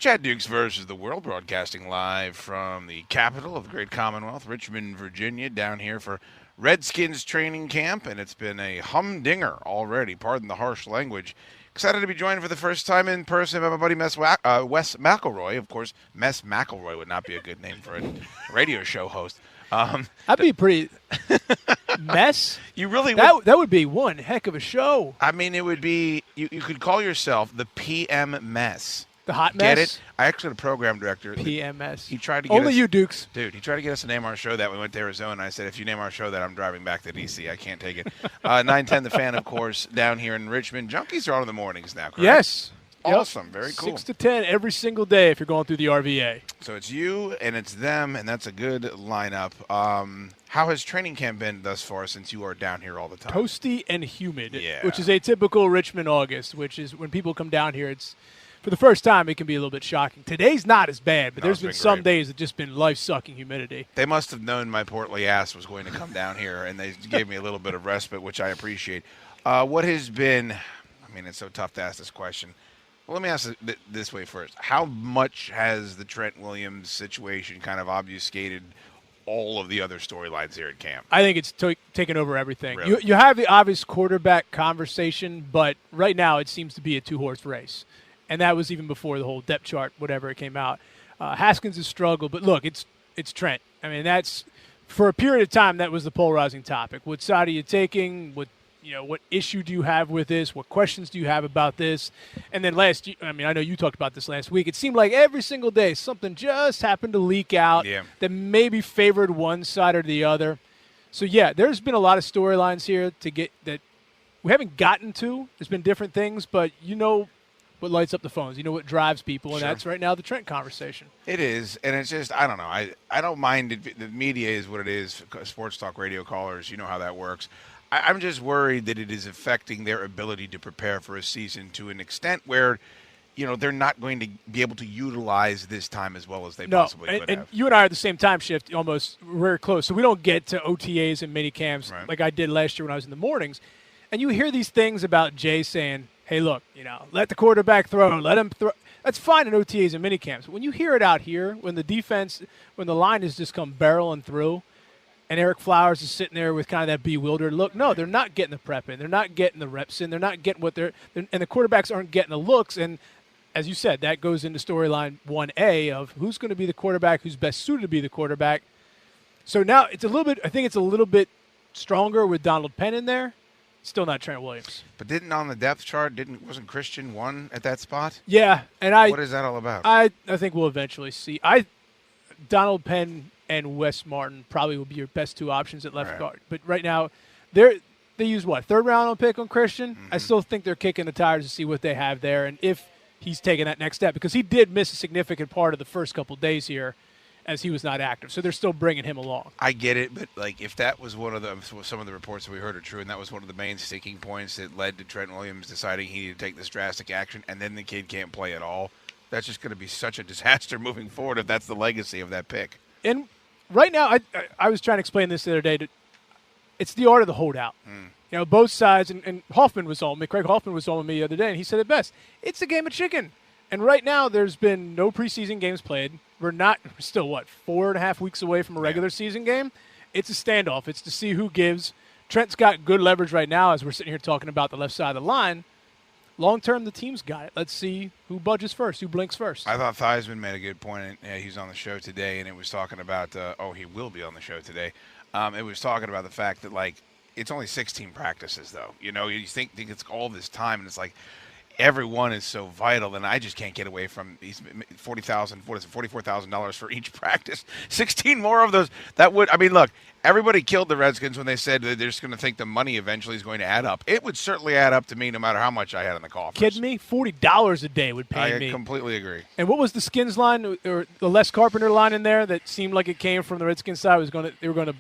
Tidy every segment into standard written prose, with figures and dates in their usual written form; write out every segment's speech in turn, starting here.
Chad Dukes versus the World, broadcasting live from the capital of the great Commonwealth, Richmond, Virginia, down here for Redskins Training Camp, and it's been a humdinger already, pardon the harsh language. Excited to be joined for the first time in person by my buddy Wes McElroy. Of course, Mess McElroy would not be a good name for a radio show host. That'd be pretty mess. You really would. That would be one heck of a show. I mean, it would be, you could call yourself the PM Mess. The hot mess? Get it? I actually had a program director. PMS. He tried to get Only us, you, Dukes. Dude, he tried to get us to name our show that. We went to Arizona. I said, if you name our show that, I'm driving back to D.C. I can't take it. 910 The Fan, of course, down here in Richmond. Junkies are on in the mornings now, correct? Yes. Awesome. Very cool. 6 to 10 every single day if you're going through the RVA. So it's you and it's them, and that's a good lineup. How has training camp been thus far since you are down here all the time? Toasty and humid, yeah. Which is a typical Richmond August, which is when people come down here, it's for the first time, it can be a little bit shocking. Today's not as bad, but there's been some days that just been life-sucking humidity. They must have known my portly ass was going to come down here, and they gave me a little bit of respite, which I appreciate. What has been, I mean, it's so tough to ask this question. Well, let me ask it this way first. How much has the Trent Williams situation kind of obfuscated all of the other storylines here at camp? I think it's taken over everything. Really? You have the obvious quarterback conversation, but right now it seems to be a two-horse race. And that was even before the whole depth chart, whatever it came out. Haskins has struggled, but look, it's Trent. I mean, that's for a period of time that was the polarizing topic. What side are you taking? What issue do you have with this? What questions do you have about this? And then I know you talked about this last week. It seemed like every single day something just happened to leak out that maybe favored one side or the other. So yeah, there's been a lot of storylines here to get that we haven't gotten to. There's been different things, but what lights up the phones. You know what drives people, and that's right now the Trent conversation. It is, and it's just, I don't know. I don't mind it. The media is what it is. Sports talk radio callers, you know how that works. I'm just worried that it is affecting their ability to prepare for a season to an extent where, they're not going to be able to utilize this time as well as they possibly could have. And you and I are at the same time shift, almost very close. So we don't get to OTAs and mini camps like I did last year when I was in the mornings. And you hear these things about Jay saying, hey, look, let the quarterback throw, let him throw. That's fine in OTAs and minicamps. When you hear it out here, when the line has just come barreling through, and Eric Flowers is sitting there with kind of that bewildered look, no, they're not getting the prep in. They're not getting the reps in. They're not getting and the quarterbacks aren't getting the looks. And as you said, that goes into storyline 1A of who's going to be the quarterback, who's best suited to be the quarterback. So now I think it's a little bit stronger with Donald Penn in there. Still not Trent Williams. But didn't on the depth chart, wasn't Christian one at that spot? Yeah, and what is that all about? I think we'll eventually see. Donald Penn and Wes Martin probably will be your best two options at left guard. But right now, they use what, third round on pick on Christian? Mm-hmm. I still think they're kicking the tires to see what they have there and if he's taking that next step because he did miss a significant part of the first couple days here as he was not active. So they're still bringing him along. I get it, but if that was some of the reports that we heard are true, and that was one of the main sticking points that led to Trent Williams deciding he needed to take this drastic action, and then the kid can't play at all, that's just going to be such a disaster moving forward if that's the legacy of that pick. And right now, I was trying to explain this the other day. It's the art of the holdout. Both sides, and Hoffman was on me. Craig Hoffman was on with me the other day, and he said it best. It's a game of chicken. And right now, there's been no preseason games played. We're still, 4.5 weeks away from a regular season game? It's a standoff. It's to see who gives. Trent's got good leverage right now as we're sitting here talking about the left side of the line. Long term, the team's got it. Let's see who budges first, who blinks first. I thought Theismann made a good point. He's on the show today, and it was talking about he will be on the show today. It was talking about the fact that, it's only 16 practices, though. You think it's all this time, and it's like – everyone is so vital, and I just can't get away from these $44,000 for each practice. 16 more of those. Look, everybody killed the Redskins when they said that they're just going to think the money eventually is going to add up. It would certainly add up to me no matter how much I had in the coffers. Kidding me? $40 a day would pay me. I completely agree. And what was the Skins line or the Les Carpenter line in there that seemed like it came from the Redskins side? They were going to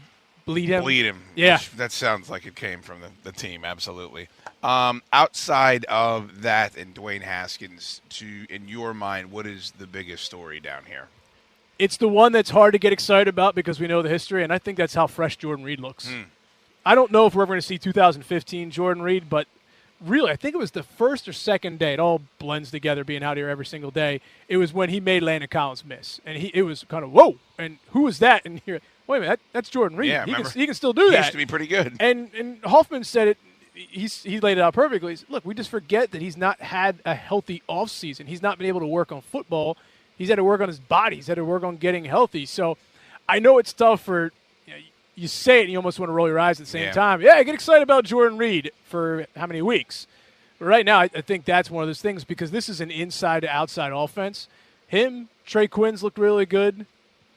bleed him? Yeah. That sounds like it came from the team, absolutely. Outside of that and Dwayne Haskins, in your mind, what is the biggest story down here? It's the one that's hard to get excited about because we know the history, and I think that's how fresh Jordan Reed looks. I don't know if we're ever going to see 2015 Jordan Reed, but really, I think it was the first or second day. It all blends together being out here every single day. It was when he made Landon Collins miss. And it was kind of, whoa, and who was that? And you're, wait a minute, that's Jordan Reed. Yeah, he can still do that. He used to be pretty good. And Hoffman said it. He laid it out perfectly. He said, look, we just forget that he's not had a healthy offseason. He's not been able to work on football. He's had to work on his body. He's had to work on getting healthy. So I know it's tough for you say it and you almost want to roll your eyes at the same time. Yeah, I get excited about Jordan Reed for how many weeks? But right now, I think that's one of those things because this is an inside to outside offense. Trey Quinn's looked really good.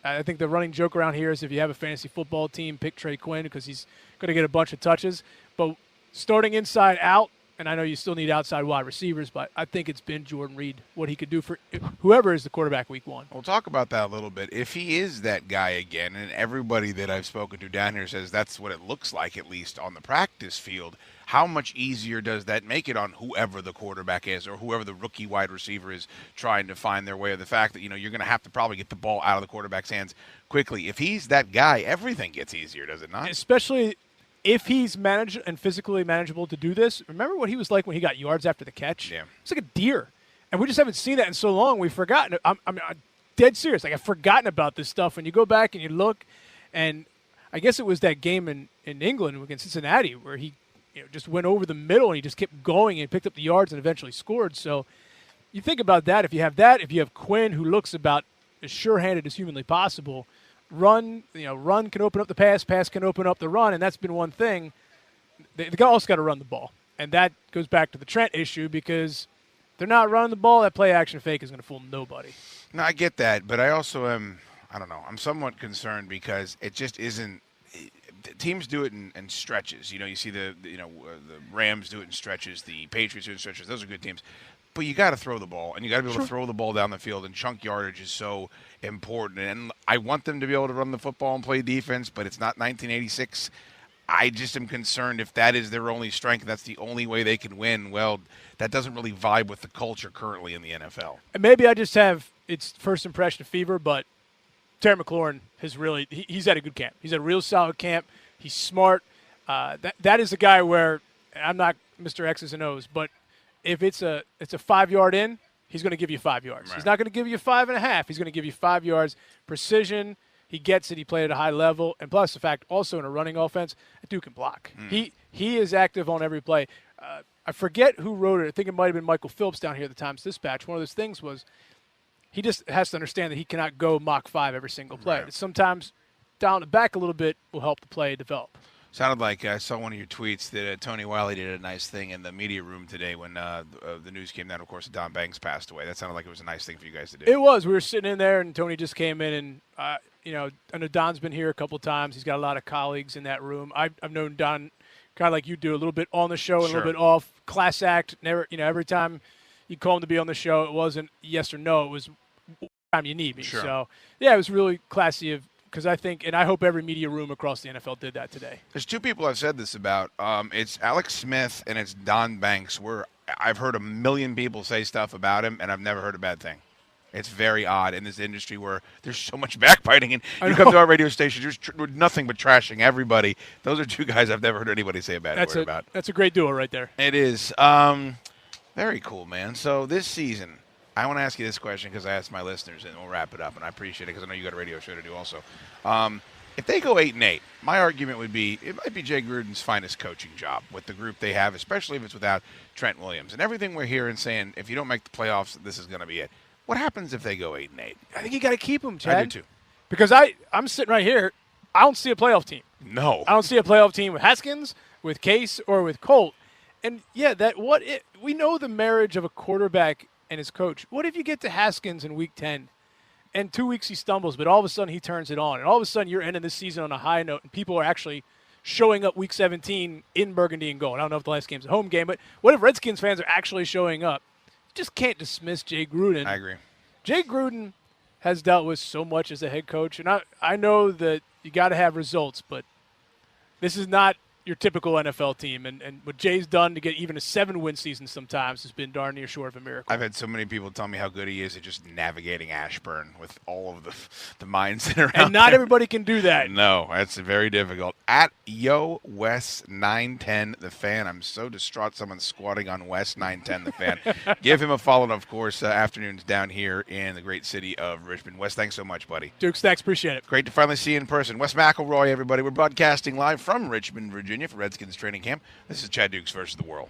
I think the running joke around here is if you have a fantasy football team, pick Trey Quinn because he's going to get a bunch of touches. But starting inside out, and I know you still need outside wide receivers, but I think it's been Jordan Reed, what he could do for whoever is the quarterback week 1. We'll talk about that a little bit. If he is that guy again, and everybody that I've spoken to down here says that's what it looks like, at least on the practice field, how much easier does that make it on whoever the quarterback is or whoever the rookie wide receiver is trying to find their way? Of the fact that, you're going to have to probably get the ball out of the quarterback's hands quickly. If he's that guy, everything gets easier, does it not? Especially if he's managed and physically manageable to do this. Remember what he was like when he got yards after the catch? Yeah. It's like a deer. And we just haven't seen that in so long. We've forgotten. I'm dead serious. Like, I've forgotten about this stuff. When you go back and you look, and I guess it was that game in England against Cincinnati where he just went over the middle and he just kept going and picked up the yards and eventually scored. So you think about that. If you have Quinn, who looks about as sure-handed as humanly possible, run can open up the pass can open up the run, and that's been one thing. They also got to run the ball, and that goes back to the Trent issue because they're not running the ball. That play action fake is going to fool nobody. No, I get that, but I also am. I don't know. I'm somewhat concerned because it just isn't. Teams do it in stretches. You see the Rams do it in stretches. The Patriots do it in stretches. Those are good teams. But you got to throw the ball, and you got to be able to throw the ball down the field, and chunk yardage is so important. And I want them to be able to run the football and play defense, but it's not 1986. I just am concerned if that is their only strength, that's the only way they can win. Well, that doesn't really vibe with the culture currently in the NFL. And maybe I just have it's first impression fever, but Terry McLaurin has really he's had a good camp. He's had a real solid camp. He's smart. That is a guy where I'm not Mr. X's and O's, but if it's a 5-yard in, he's going to give you 5 yards. Right. He's not going to give you 5.5. He's going to give you 5 yards. Precision. He gets it. He played at a high level. And plus the fact, also in a running offense, that dude can block. He is active on every play. I forget who wrote it. I think it might have been Michael Phillips down here at the Times-Dispatch. One of those things was he just has to understand that he cannot go Mach 5 every single play. Right. Sometimes down the back a little bit will help the play develop. Sounded like I saw one of your tweets that Tony Wiley did a nice thing in the media room today when the news came down. Of course, Don Banks passed away. That sounded like it was a nice thing for you guys to do. It was. We were sitting in there, and Tony just came in, and I know Don's been here a couple times. He's got a lot of colleagues in that room. I've known Don kind of like you do, a little bit on the show and a little bit off. Class act. Never, every time you call him to be on the show, it wasn't yes or no. It was what time you need me. Sure. So yeah, it was really classy of. Because I think, and I hope every media room across the NFL did that today. There's two people I've said this about. It's Alex Smith and it's Don Banks, where I've heard a million people say stuff about him, and I've never heard a bad thing. It's very odd in this industry where there's so much backbiting, and you come to our radio station, you're nothing but trashing everybody. Those are two guys I've never heard anybody say a bad word about. That's a great duo right there. It is. Very cool, man. So this season, I want to ask you this question because I asked my listeners, and we'll wrap it up, and I appreciate it because I know you got a radio show to do also. If they go 8-8, my argument would be it might be Jay Gruden's finest coaching job with the group they have, especially if it's without Trent Williams. And everything we're hearing saying, if you don't make the playoffs, this is going to be it. What happens if they go 8-8? I think you got to keep them, Chad. I do too. Because I'm sitting right here. I don't see a playoff team. No. I don't see a playoff team with Haskins, with Case, or with Colt. And, yeah, we know the marriage of a quarterback and his coach. What if you get to Haskins in Week 10, and 2 weeks he stumbles, but all of a sudden he turns it on, and all of a sudden you're ending this season on a high note, and people are actually showing up Week 17 in Burgundy and Gold. I don't know if the last game's a home game, but what if Redskins fans are actually showing up? You just can't dismiss Jay Gruden. I agree. Jay Gruden has dealt with so much as a head coach, and I know that you got to have results, but this is not your typical NFL team, and what Jay's done to get even a 7-win season sometimes has been darn near short of a miracle. I've had so many people tell me how good he is at just navigating Ashburn with all of the minds that are around And not there. everybody can do that. No, that's very difficult. at YoWes910 the Fan. I'm so distraught someone's squatting on Wes910 the Fan. Give him a follow, and of course, afternoons down here in the great city of Richmond. Wes, thanks so much, buddy. Dukes, thanks. Appreciate it. Great to finally see you in person. Wes McElroy, everybody. We're broadcasting live from Richmond, Virginia for Redskins Training Camp. This is Chad Dukes versus the World.